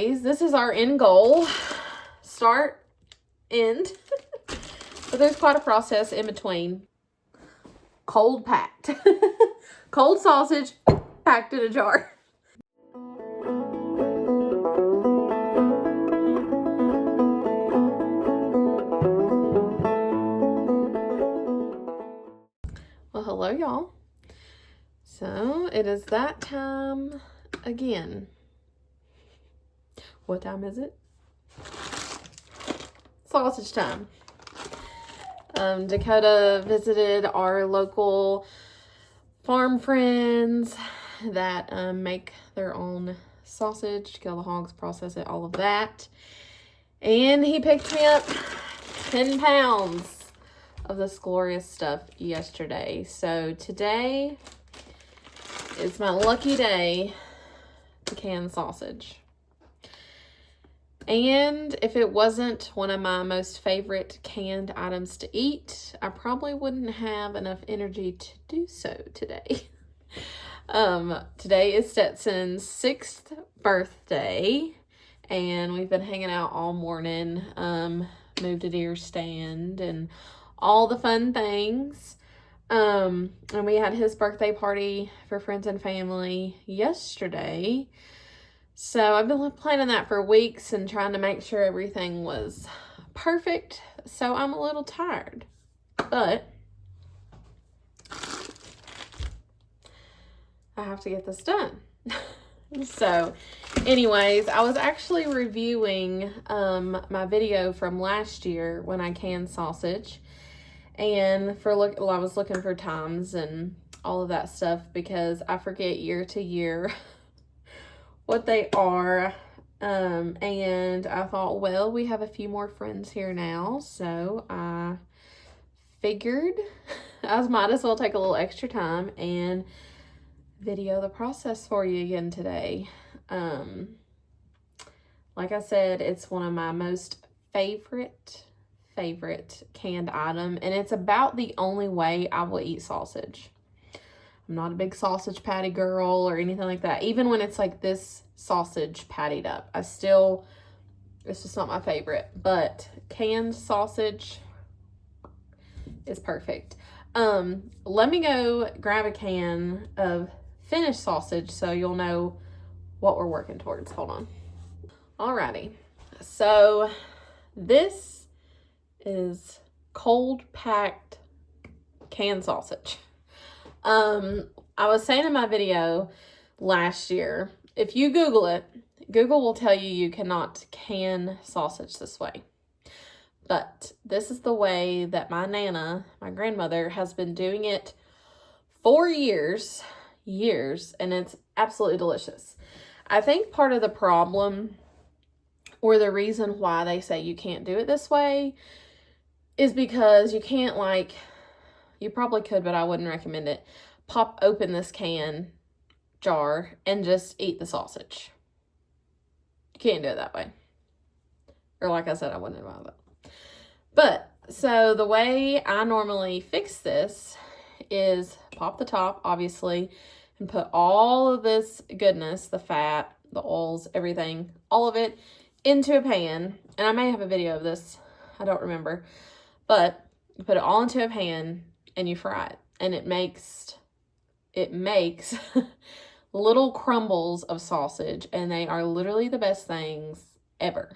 This is our end goal. Start, end. But there's quite a process in between. Cold packed. Cold sausage packed in a jar. Well, hello, y'all. So it is that time again. What time is it? Sausage time. Dakota visited our local farm friends that make their own sausage, kill the hogs, process it, all of that. And he picked me up 10 pounds of this glorious stuff yesterday. So today is my lucky day to can sausage. And if it wasn't one of my most favorite canned items to eat, I probably wouldn't have enough energy to do so today. Today is Stetson's 6th birthday, and we've been hanging out all morning, moved a deer stand, and all the fun things. And we had his birthday party for friends and family yesterday. So I've been planning that for weeks and trying to make sure everything was perfect. So I'm a little tired, but I have to get this done. So anyways, I was actually reviewing my video from last year when I canned sausage, and I was looking for times and all of that stuff because I forget year to year what they are. And I thought, well, we have a few more friends here now, so I figured I might as well take a little extra time and video the process for you again today. Like I said, it's one of my most favorite canned item, and it's about the only way I will eat sausage. I'm not a big sausage patty girl or anything like that. Even when it's like this sausage pattied up, it's just not my favorite. But canned sausage is perfect. Let me go grab a can of finished sausage so you'll know what we're working towards. Hold on. Alrighty. So this is cold packed canned sausage. I was saying in my video last year, if you Google it, Google will tell you cannot can sausage this way. But this is the way that my Nana, my grandmother, has been doing it for years, and it's absolutely delicious. I think part of the problem, or the reason why they say you can't do it this way, is because you can't, like, you probably could, but I wouldn't recommend it, pop open this can jar and just eat the sausage. You can't do it that way. Or like I said, I wouldn't advise it. But, so the way I normally fix this is pop the top, obviously, and put all of this goodness, the fat, the oils, everything, all of it into a pan. And I may have a video of this, I don't remember. But you put it all into a pan and you fry it. And it makes little crumbles of sausage, and they are literally the best things ever.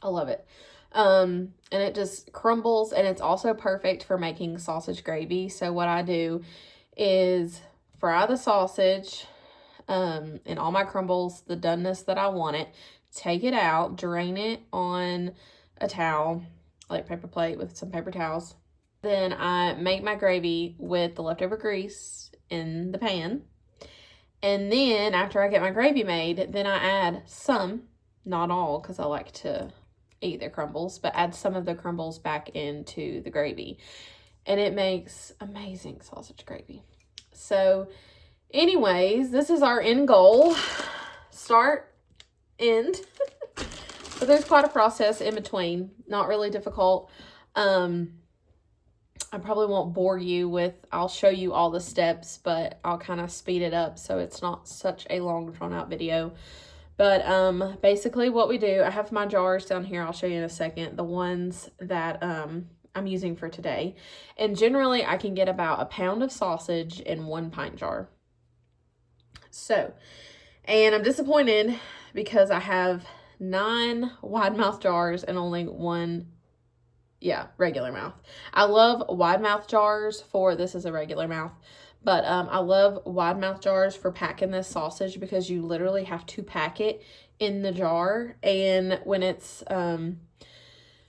I love it. And it just crumbles, and it's also perfect for making sausage gravy. So what I do is fry the sausage and all my crumbles, the doneness that I want it, take it out, drain it on a towel, like paper plate with some paper towels. Then I make my gravy with the leftover grease in the pan. And then after I get my gravy made, then I add some, not all, because I like to eat the crumbles, but add some of the crumbles back into the gravy. And it makes amazing sausage gravy. So anyways, this is our end goal. Start, end. But there's quite a process in between. Not really difficult. I probably won't bore you with, I'll show you all the steps, but I'll kind of speed it up so it's not such a long drawn out video. But basically what we do, I have my jars down here. I'll show you in a second. The ones that I'm using for today. And generally I can get about a pound of sausage in 1 pint jar. So, and I'm disappointed because I have 9 wide mouth jars and only 1, regular mouth. I love wide mouth jars for, this is a regular mouth, but I love wide mouth jars for packing this sausage because you literally have to pack it in the jar. And when it's a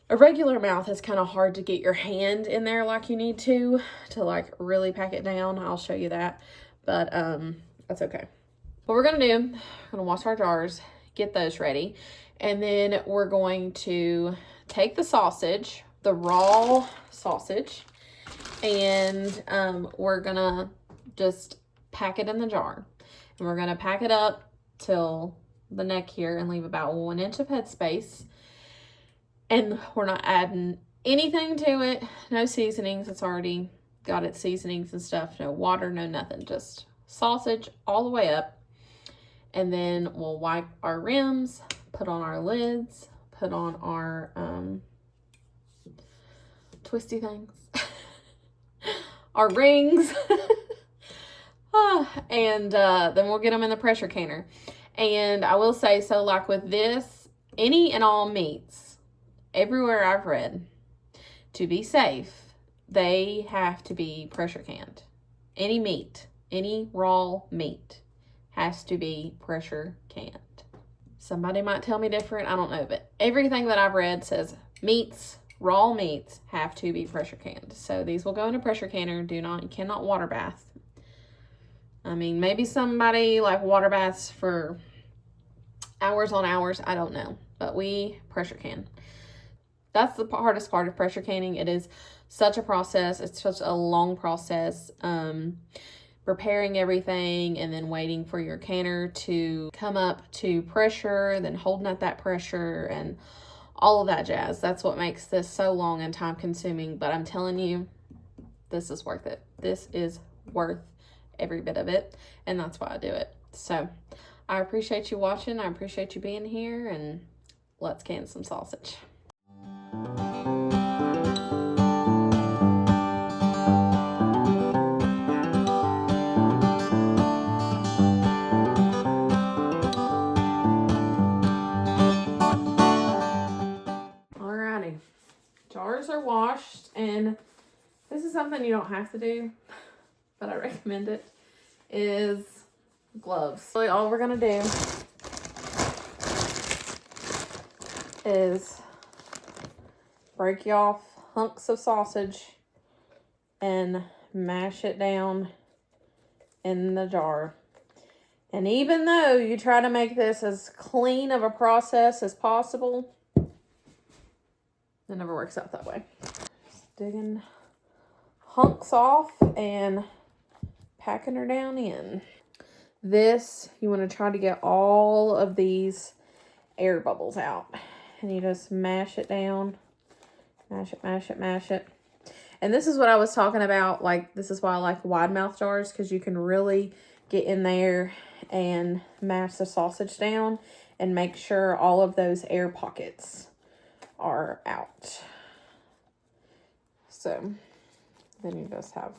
regular mouth, it's kind of hard to get your hand in there like you need to like really pack it down. I'll show you that, but that's okay. What we're gonna do, we're gonna wash our jars, get those ready, and then we're going to take the sausage, the raw sausage, and we're gonna just pack it in the jar. And we're gonna pack it up till the neck here and leave about 1 inch of headspace. And we're not adding anything to it, no seasonings. It's already got its seasonings and stuff, no water, no nothing, just sausage all the way up. And then we'll wipe our rims, put on our lids, put on our twisty things, our rings, and then we'll get them in the pressure canner. And I will say, so like with this, any and all meats, everywhere I've read, to be safe, they have to be pressure canned. Any meat, any raw meat has to be pressure canned. Somebody might tell me different, I don't know, but everything that I've read says meats, raw meats, have to be pressure canned. So these will go in a pressure canner. You cannot water bath. I mean, maybe somebody like water baths for hours on hours, I don't know, but we pressure can. That's the hardest part of pressure canning. It is such a process. It's such a long process. Preparing everything and then waiting for your canner to come up to pressure, then holding at that pressure and all of that jazz. That's what makes this so long and time consuming. But I'm telling you, this is worth it. This is worth every bit of it. And that's why I do it. So I appreciate you watching. I appreciate you being here, and let's can some sausage. Jars are washed, and this is something you don't have to do, but I recommend it, is gloves. Really all we're gonna do is break you off hunks of sausage and mash it down in the jar. And even though you try to make this as clean of a process as possible, it never works out that way. Just digging hunks off and packing her down in. This, you want to try to get all of these air bubbles out. And you just mash it down. Mash it, mash it, mash it. And this is what I was talking about. Like, this is why I like wide mouth jars, because you can really get in there and mash the sausage down and make sure all of those air pockets are out. So then you just have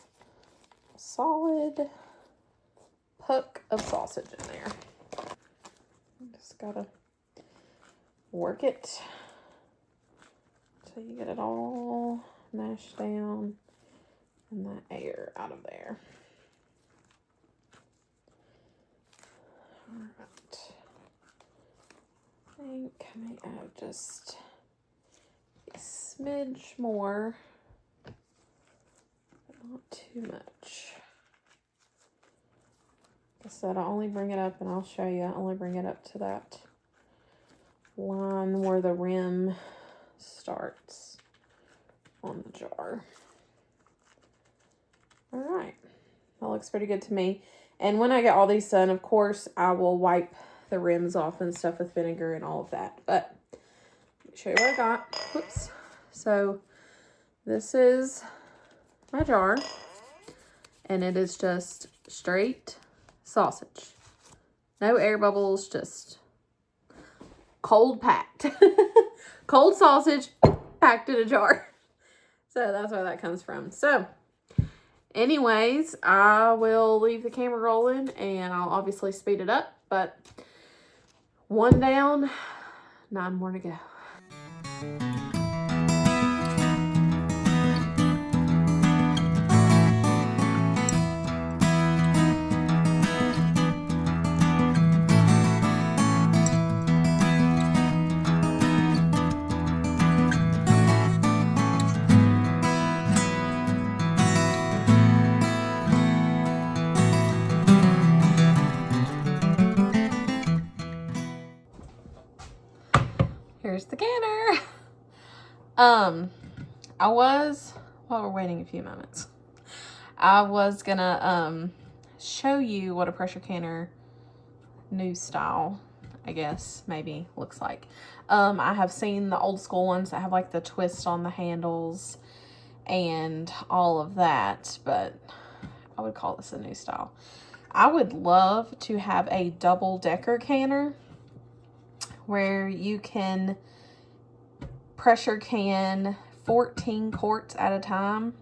a solid puck of sausage in there. You just gotta work it till you get it all mashed down and that air out of there. All right. I think I may add just a smidge more, but not too much. Like I said, I only bring it up, and I'll show you, I only bring it up to that line where the rim starts on the jar. All right, that looks pretty good to me. And when I get all these done, of course, I will wipe the rims off and stuff with vinegar and all of that. But let me show you what I got. Whoops. So this is my jar, and it is just straight sausage. No air bubbles, just cold packed. Cold sausage packed in a jar. So that's where that comes from. So anyways, I will leave the camera rolling and I'll obviously speed it up, but 1 down, 9 more to go. Here's the canner. While we're waiting a few moments, I was gonna show you what a pressure canner new style, I guess, maybe looks like. I have seen the old school ones that have like the twist on the handles and all of that, but I would call this a new style. I would love to have a double-decker canner where you can pressure can 14 quarts at a time.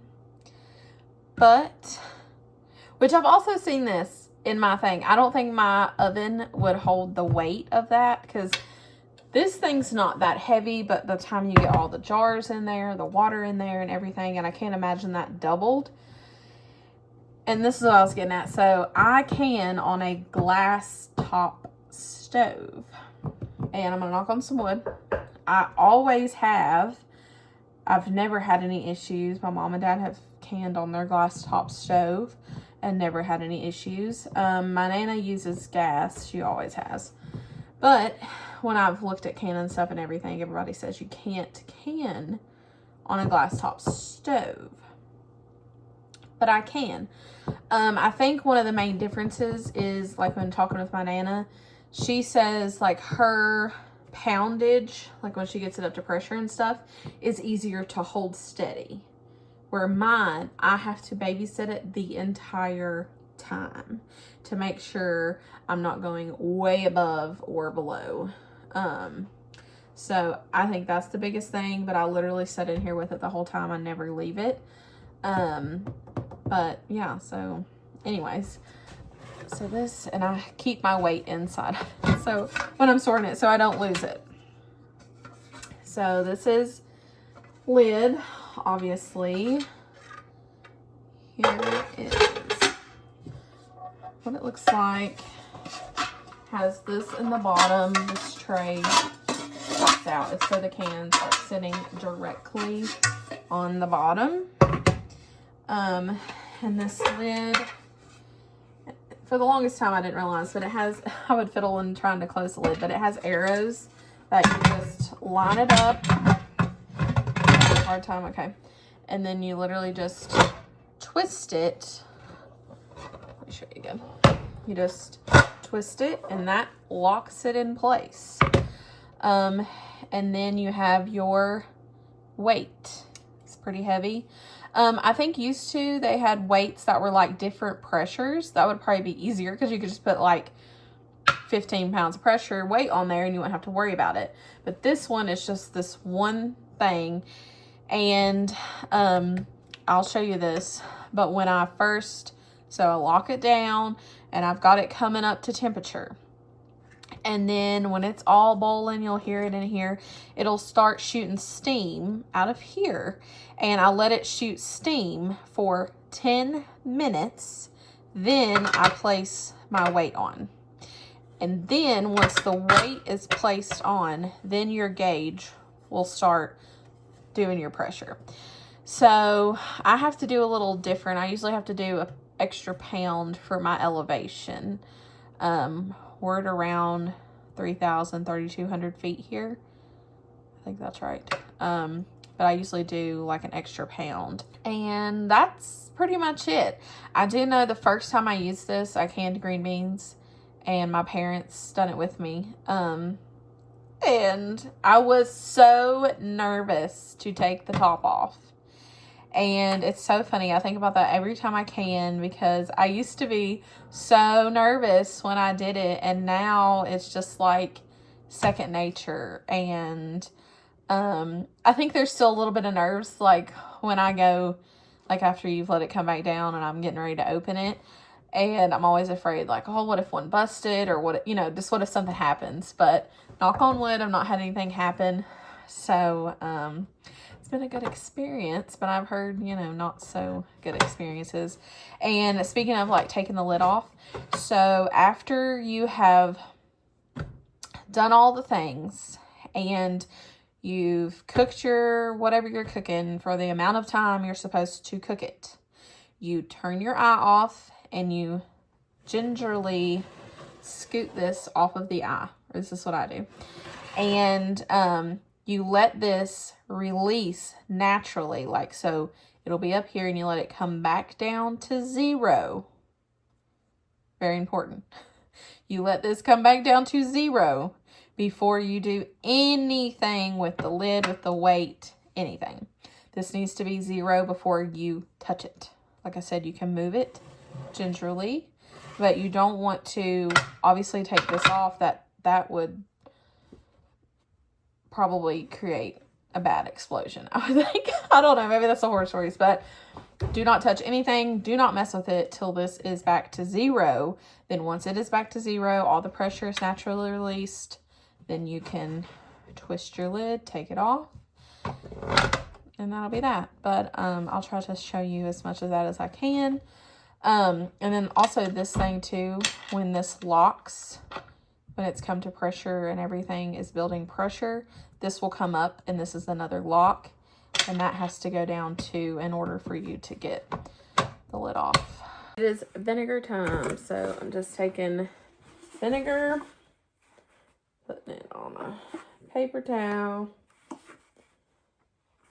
But, which I've also seen this in my thing. I don't think my oven would hold the weight of that because this thing's not that heavy, but by the time you get all the jars in there, the water in there and everything, and I can't imagine that doubled. And this is what I was getting at. So I can on a glass top stove. And I'm going to knock on some wood. I always have. I've never had any issues. My mom and dad have canned on their glass top stove and never had any issues. My Nana uses gas. She always has. But when I've looked at canning stuff and everything, everybody says you can't can on a glass top stove. But I can. I think one of the main differences is, like when talking with my Nana, she says like her poundage, like when she gets it up to pressure and stuff, is easier to hold steady. Where mine, I have to babysit it the entire time to make sure I'm not going way above or below. So I think that's the biggest thing, but I literally sit in here with it the whole time. I never leave it. But yeah, so anyways, so this, and I keep my weight inside so when I'm sorting it so I don't lose it. So this is lid, obviously. Here is what it looks like. Has this in the bottom. This tray pops out. It's so the cans are sitting directly on the bottom. And this lid, for the longest time I didn't realize, but it has, I would fiddle when trying to close the lid, but it has arrows that you just line it up. Hard time, okay. And then you literally just twist it. Let me show you again. You just twist it and that locks it in place. And then you have your weight. It's pretty heavy. I think used to they had weights that were like different pressures. That would probably be easier because you could just put like 15 pounds of pressure weight on there and you wouldn't have to worry about it. But this one is just this one thing. And I'll show you this. But when I first, so I lock it down and I've got it coming up to temperature. And then when it's all boiling, you'll hear it in here. It'll start shooting steam out of here. And I let it shoot steam for 10 minutes. Then I place my weight on. And then once the weight is placed on, then your gauge will start doing your pressure. So I have to do a little different. I usually have to do an extra pound for my elevation. We're at around 3,200 feet here. I think that's right. But I usually do like an extra pound. And that's pretty much it. I do know the first time I used this, I canned green beans. And my parents done it with me. And I was so nervous to take the top off. And it's so funny. I think about that every time I can because I used to be so nervous when I did it. And now it's just like second nature. And I think there's still a little bit of nerves, like when I go, like after you've let it come back down and I'm getting ready to open it. And I'm always afraid, like, oh, what if one busted, or what, you know, just what if something happens. But knock on wood, I've not had anything happen. So it's been a good experience, but I've heard, you know, not so good experiences. And speaking of like taking the lid off, so after you have done all the things and you've cooked your whatever you're cooking for the amount of time you're supposed to cook it, you turn your eye off and you gingerly scoot this off of the eye. This is what I do. And you let this release naturally, like so. It'll be up here and you let it come back down to 0. Very important. You let this come back down to 0 before you do anything with the lid, with the weight, anything. This needs to be 0 before you touch it. Like I said, you can move it gingerly, but you don't want to obviously take this off. That would probably create a bad explosion, I would think. I don't know, maybe that's the horror stories, but do not touch anything. Do not mess with it till this is back to 0. Then once it is back to 0, all the pressure is naturally released. Then you can twist your lid, take it off, and that'll be that. But I'll try to show you as much of that as I can. And then also this thing too, when this locks, when it's come to pressure and everything is building pressure, this will come up and this is another lock, and that has to go down too in order for you to get the lid off. It is vinegar time, so I'm just taking vinegar, putting it on a paper towel.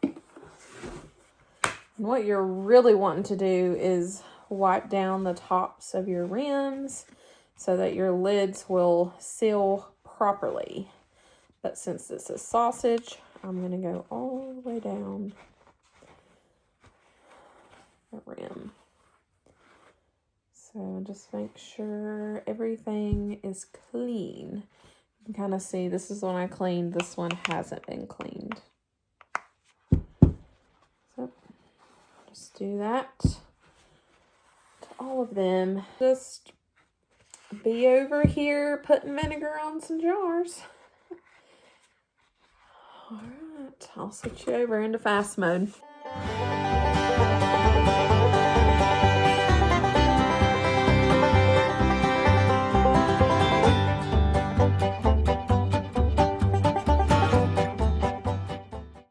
And what you're really wanting to do is wipe down the tops of your rims so that your lids will seal properly. But since this is sausage, I'm going to go all the way down the rim. So just make sure everything is clean. You can kind of see, this is one I cleaned, this one hasn't been cleaned. So just do that to all of them. Just be over here putting vinegar on some jars. All right, I'll switch you over into fast mode.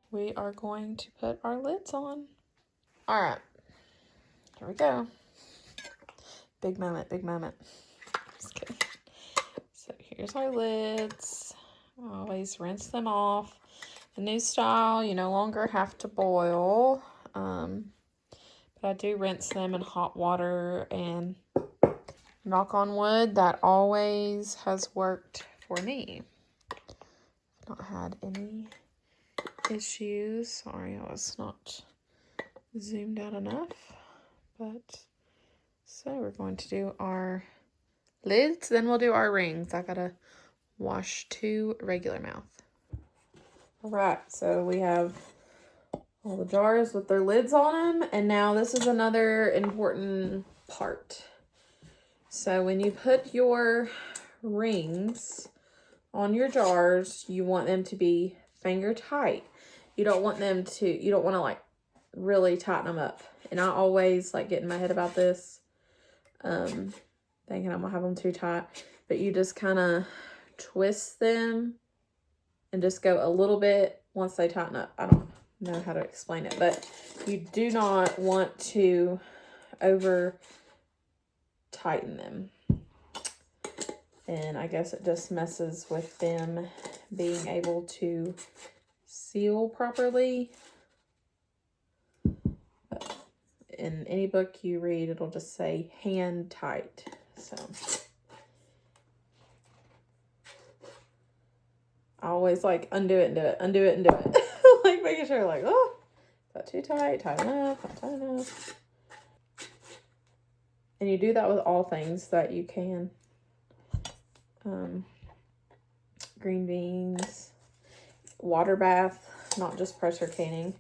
We are going to put our lids on. All right, here we go. Big moment, big moment. Just kidding. So here's our lids. Always rinse them off. The new style, you no longer have to boil, but I do rinse them in hot water, and knock on wood, that always has worked for me. Not had any issues. Sorry, I was not zoomed out enough, but so we're going to do our lids, then we'll do our rings. I gotta wash 2 regular mouth. All right, so we have all the jars with their lids on them, and now this is another important part. So when you put your rings on your jars, you want them to be finger tight. You don't want them to, you don't want to like really tighten them up. And I always like get in my head about this, thinking I'm gonna have them too tight, but you just kind of twist them and just go a little bit once they tighten up. I don't know how to explain it, but you do not want to over tighten them. And I guess it just messes with them being able to seal properly. But in any book you read, it'll just say hand tight. So I always like undo it and do it, undo it and do it. Like making sure like, oh, not too tight, tight enough, not tight enough. And you do that with all things that you can green beans, water bath, not just pressure canning.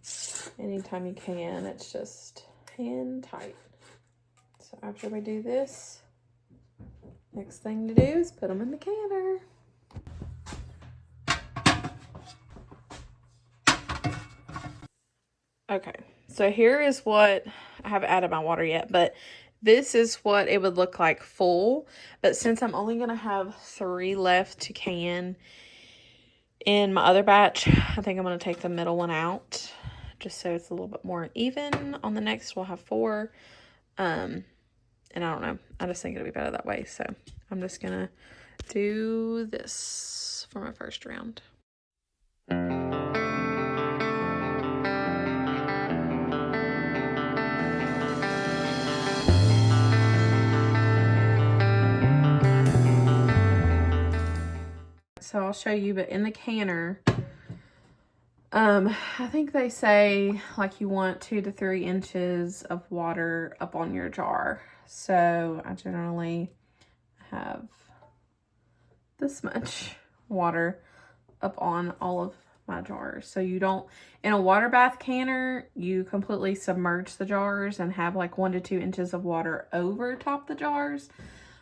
Anytime you can, it's just hand tight. So after we do this, next thing to do is put them in the canner. Okay, so here is what, I haven't added my water yet, but this is what it would look like full. But since I'm only going to have 3 left to can in my other batch, I think I'm going to take the middle one out just so it's a little bit more even. On the next, we'll have 4. And I don't know. I just think it'll be better that way. So I'm just going to do this for my first round. So I'll show you, but in the canner, I think they say like you want 2 to 3 inches of water up on your jar. So I generally have this much water up on all of my jars. So you don't, in a water bath canner, you completely submerge the jars and have like 1 to 2 inches of water over top the jars.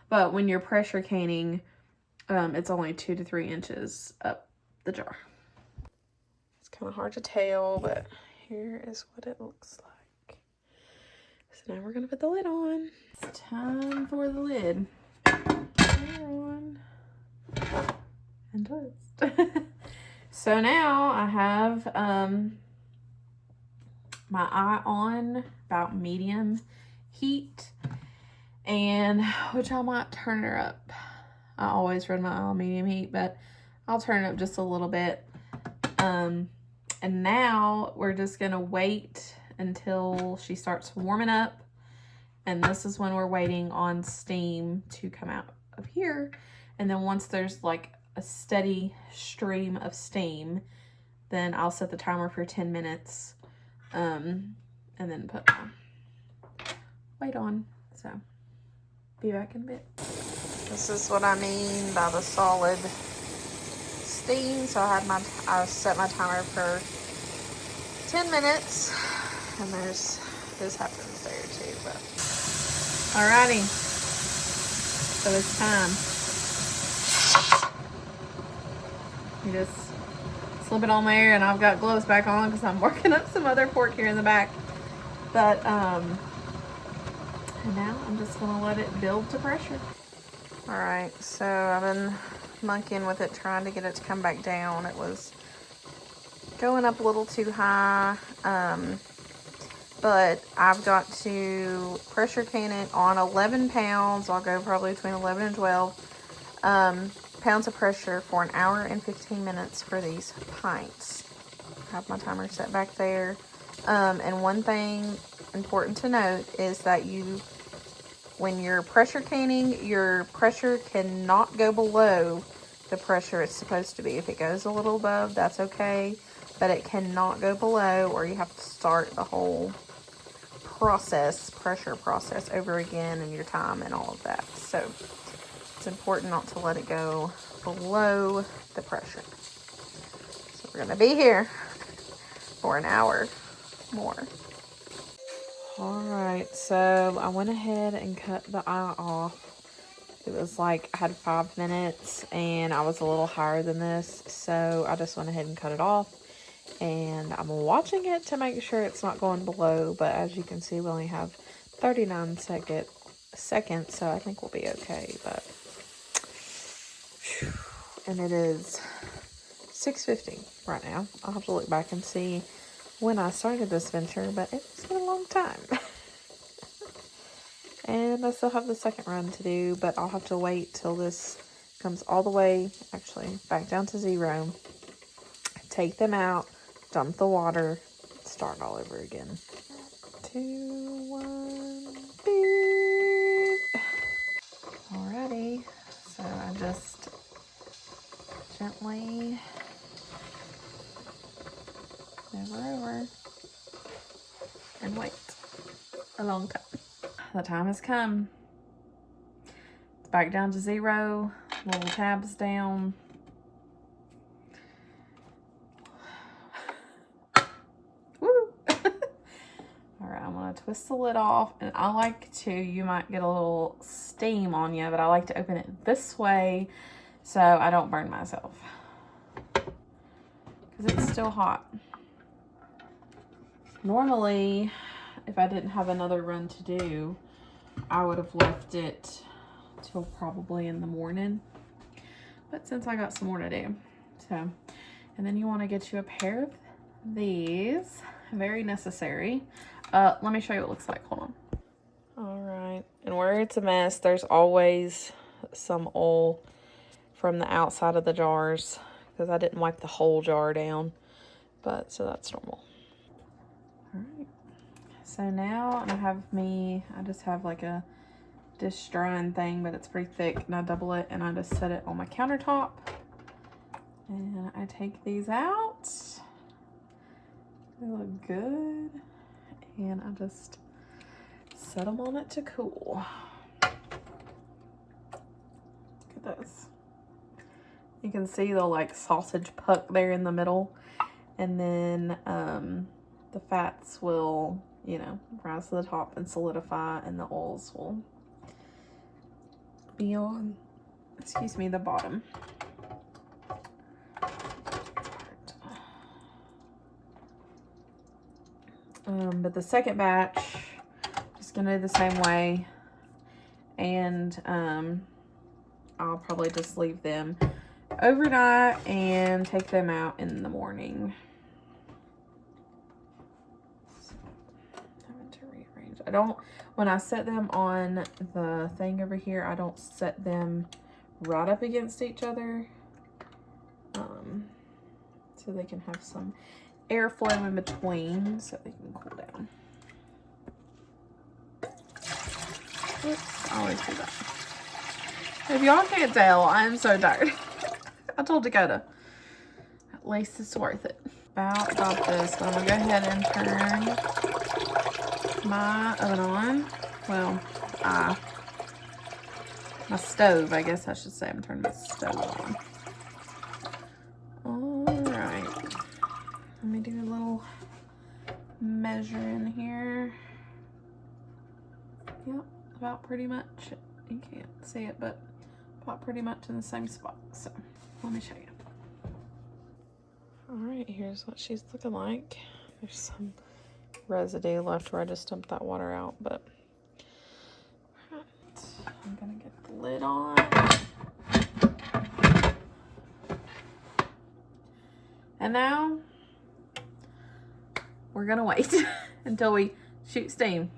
But when you're pressure canning, it's only 2 to 3 inches up the jar. It's kind of hard to tell, but here is what it looks like. So now we're going to put the lid on. It's time for the lid. On. And twist. So now I have my eye on about medium heat, and which I might turn her up. I always run my eye on medium heat, but I'll turn it up just a little bit. And now we're just gonna wait until she starts warming up, and this is when we're waiting on steam to come out of here. And then once there's like a steady stream of steam, then I'll set the timer for 10 minutes, and then put my weight on. So be back in a bit. This is what I mean by the solid steam. So I set my timer for 10 minutes, and this happens there too. But alrighty, so it's time. You just slip it on there, and I've got gloves back on because I'm working up some other pork here in the back. But and now I'm just gonna let it build to pressure. All right, so I've been monkeying with it, trying to get it to come back down. It was going up a little too high, but I've got to pressure can it on 11 pounds. I'll go probably between 11 and 12 pounds of pressure for an hour and 15 minutes for these pints. I have my timer set back there. And one thing important to note is that when you're pressure canning, your pressure cannot go below the pressure it's supposed to be. If it goes a little above, that's okay, but it cannot go below, or you have to start the whole pressure process over again, and your time and all of that. So it's important not to let it go below the pressure. So we're gonna be here for an hour more. All right, so I went ahead and cut the eye off. It was like I had 5 minutes, and I was a little higher than this, so I just went ahead and cut it off. And I'm watching it to make sure it's not going below, but as you can see, we only have 39 seconds, so I think we'll be okay. But and it is 6:50 right now. I'll have to look back and see when I started this venture, but it's been a long time. And I still have the second run to do, but I'll have to wait till this comes all the way, actually, back down to 0. Take them out, dump the water, start all over again. 2, 1, beep. Alrighty, so I just gently move her over and wait a long time. The time has come. It's back down to 0, little tabs down. want to twist the lid off, and I like to, you might get a little steam on you, but I like to open it this way so I don't burn myself because it's still hot. Normally, if I didn't have another run to do, I would have left it till probably in the morning, but since I got some more to do, so. And then you want to get you a pair of these, very necessary. Let me show you what it looks like. Hold on. All right, and where it's a mess, there's always some oil from the outside of the jars because I didn't wipe the whole jar down, but so that's normal. All right, so now I just have like a dish drying thing, but it's pretty thick, and I double it and I just set it on my countertop, and I take these out. They look good, and I just set them on it to cool. Look at this. You can see the like sausage puck there in the middle, and then the fats will, you know, rise to the top and solidify, and the oils will be on, excuse me, the bottom. But the second batch, just gonna do the same way, and I'll probably just leave them overnight and take them out in the morning. So, having to rearrange. I don't, when I set them on the thing over here, I don't set them right up against each other, so they can have some airflow in between so they can cool down. Oops, I always do that. If y'all can't tell, I'm so tired. I told Dakota, at least it's worth it. About got this, but I'm gonna go ahead and turn my oven on. Well, my stove, I guess I should say. I'm turning the stove on. Alright. Let me do a little measure in here. Yep, about pretty much. You can't see it, but about pretty much in the same spot. So, let me show you. Alright, here's what she's looking like. There's some residue left where I just dumped that water out, but I'm gonna get the lid on. And now we're gonna wait until we shoot steam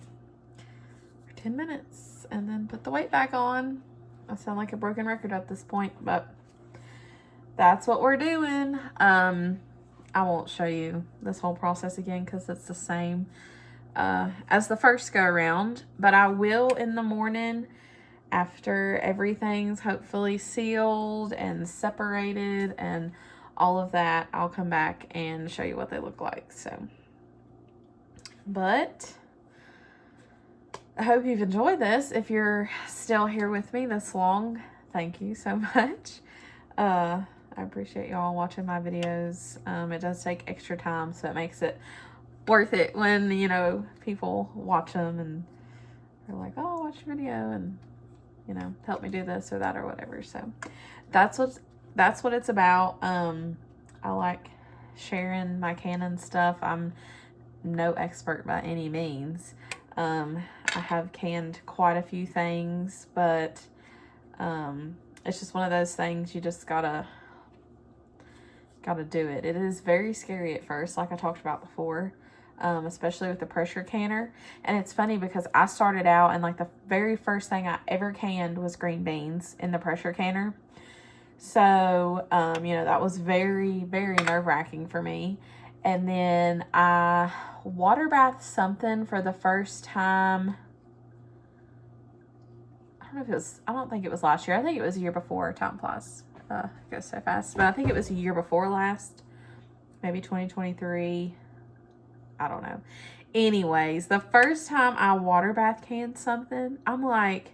for 10 minutes and then put the weight back on. I sound like a broken record at this point, but that's what we're doing. I won't show you this whole process again because it's the same as the first go around, but I will in the morning after everything's hopefully sealed and separated and all of that. I'll come back and show you what they look like. So, but I hope you've enjoyed this. If you're still here with me this long, thank you so much. I appreciate y'all watching my videos. It does take extra time, so it makes it worth it when, you know, people watch them and they're like, oh, watch your video and, you know, help me do this or that or whatever. So that's what it's about. I like sharing my Canon stuff. I'm no expert by any means. I have canned quite a few things, but it's just one of those things you just gotta do it. It is very scary at first, like I talked about before, especially with the pressure canner. And it's funny because I started out and like the very first thing I ever canned was green beans in the pressure canner. So, you know, that was very, very nerve-wracking for me. And then I water bathed something for the first time. I don't think it was last year. I think it was a year before. Time flies. It goes so fast. But I think it was a year before last. Maybe 2023. I don't know. Anyways, the first time I water bath canned something, I'm like,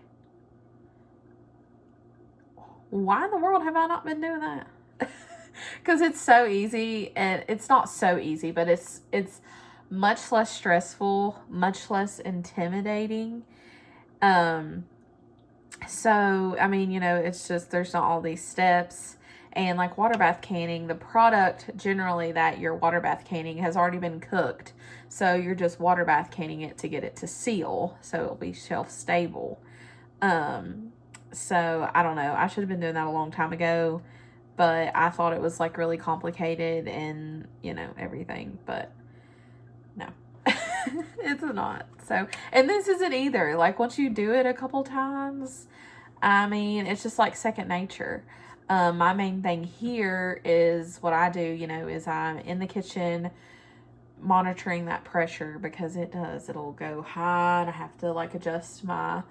why in the world have I not been doing that? Because it's so easy, and it's not so easy, but it's much less stressful, much less intimidating. So, I mean, you know, it's just, there's not all these steps. And like water bath canning, the product generally that you're water bath canning has already been cooked. So you're just water bath canning it to get it to seal. So it'll be shelf stable. So I don't know. I should have been doing that a long time ago. But I thought it was like really complicated and, you know, everything. But no, it's not. So, and this isn't either. Like once you do it a couple times, I mean, it's just like second nature. My main thing here is what I do, you know, is I'm in the kitchen monitoring that pressure because it'll go high and I have to like adjust my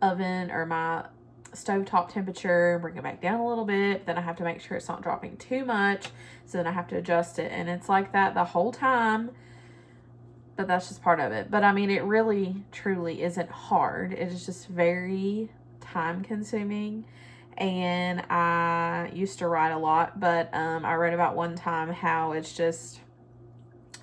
oven or my stovetop temperature and bring it back down a little bit. Then I have to make sure it's not dropping too much. So then I have to adjust it. And it's like that the whole time. But that's just part of it. But I mean, it really, truly isn't hard. It is just very time consuming. And I used to write a lot, but I read about one time how it's just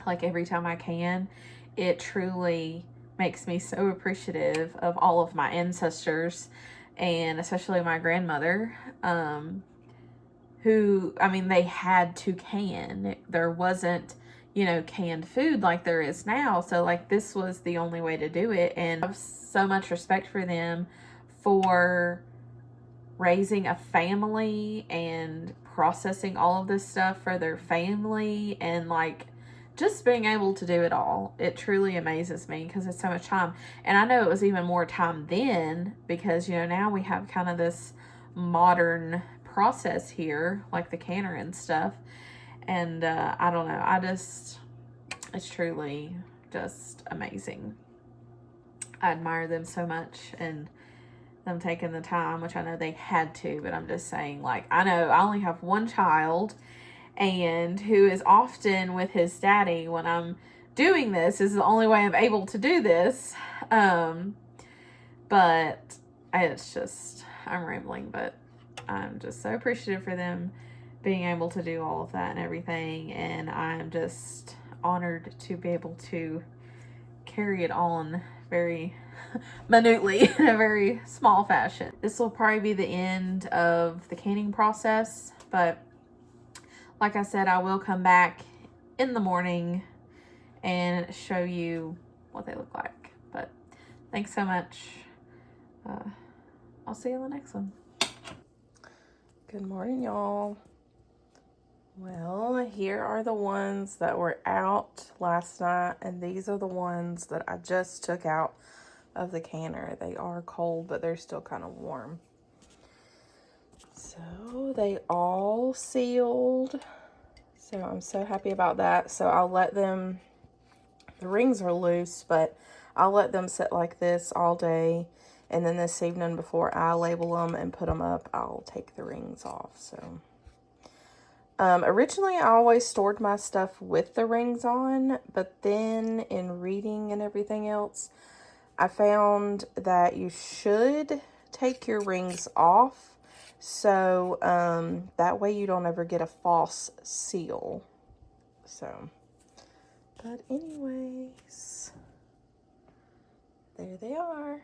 like every time I can, it truly makes me so appreciative of all of my ancestors and especially my grandmother, who, I mean, they had to can. There wasn't, you know, canned food like there is now. So like this was the only way to do it. And I have so much respect for them for raising a family and processing all of this stuff for their family and like just being able to do it all. It truly amazes me because it's so much time. And I know it was even more time then because, you know, now we have kind of this modern process here, like the canner and stuff. And I don't know. It's truly just amazing. I admire them so much and them taking the time, which I know they had to, but I'm just saying, like, I know I only have one child and who is often with his daddy when I'm doing this. This is the only way I'm able to do this. But it's just, I'm rambling, but I'm just so appreciative for them being able to do all of that and everything. And I'm just honored to be able to carry it on very minutely in a very small fashion. This will probably be the end of the canning process, but like I said, I will come back in the morning and show you what they look like. But thanks so much. I'll see you in the next one. Good morning, y'all. Well, here are the ones that were out last night, and these are the ones that I just took out of the canner. They are cold, but they're still kind of warm. So they all sealed. So I'm so happy about that. So I'll let them, the rings are loose, but I'll let them sit like this all day. And then this evening before I label them and put them up, I'll take the rings off. So originally I always stored my stuff with the rings on, but then in reading and everything else, I found that you should take your rings off. So that way you don't ever get a false seal. So, but anyways, there they are.